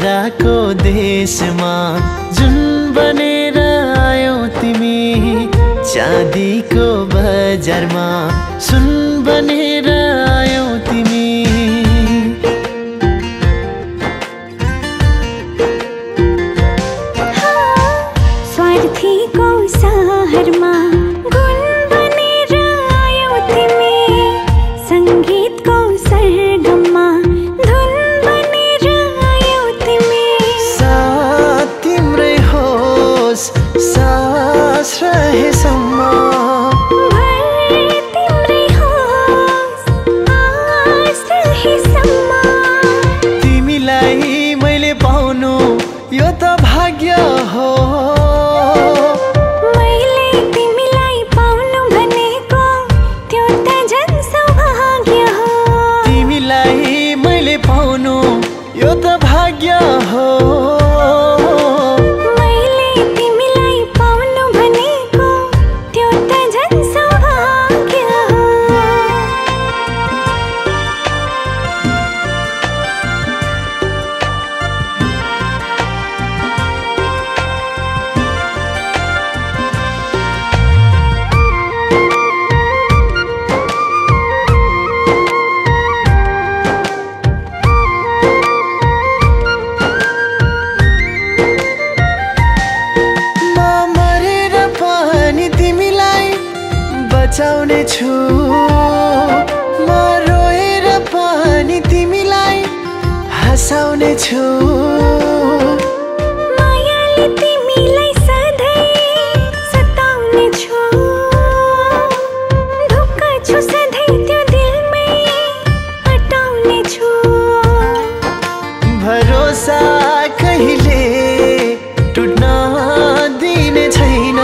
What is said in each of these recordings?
ताराको देशमा जुन बनेर आयौ तिमी, चाँदीको बजारमा सुन बनेर आयौ तिमी। स्वार्थीको सहरमा गुण बनेर आयौ तिमी, संगीतको सरगममा धुन बनेर आयौ तिमी। साथ तिम्रै होस् सास रहेसम्म, भर तिम्रै होस् आस रहेसम्म। तिमीलाई मैले पाउनु यो त भाग्य हो, मैले तिमीलाई पाउनु भनेको त्यो त झन् सौभाग्य हो। तिमीलाई मैले पाउनु यो त भाग्य हो, मैले तिमीलाई पाउनु भनेको त्यो त झन् सौभाग्य हो। बचाउने छु म, रोएर पनि तिमीलाई हँसाउने छु। मायाले तिमीलाई सधैँ सताउने छु, ढुक्क छु सधैँ त्यो दिलमै हटाउने छु। भरोसा कहिले टुट्न दिने छैन,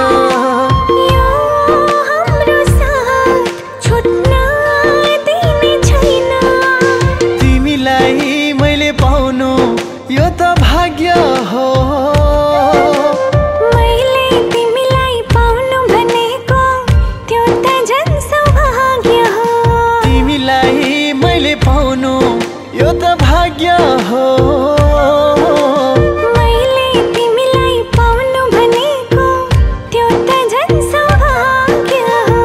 यो त भाग्य हो। मैले तिमीलाई पाउनु भनेको त्यो त झन् सौभाग्य हो। तिमीलाई मैले पाउनु यो त भाग्य हो, मैले तिमीलाई पाउनु भनेको त्यो त झन् सौभाग्य हो।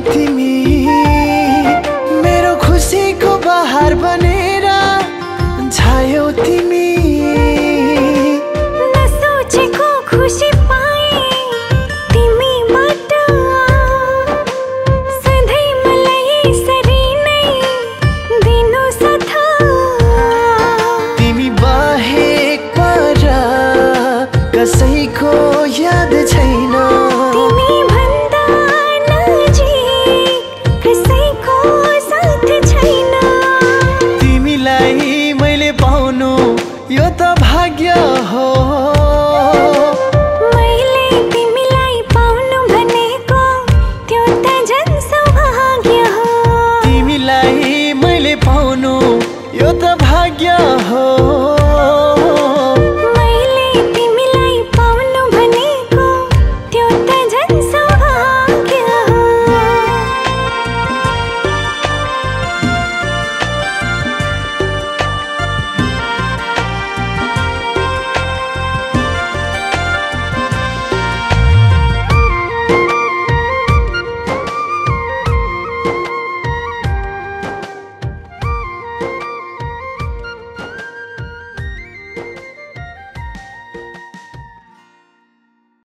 तिमी मेरो खुसीको बहार बनेर छायौ तिमी। नसोचेको खुसी पाए तिमीबाट, सधैँ मलाई यसरी नै दिनु साथ। तिमी बाहेक पर कसैको याद छैन,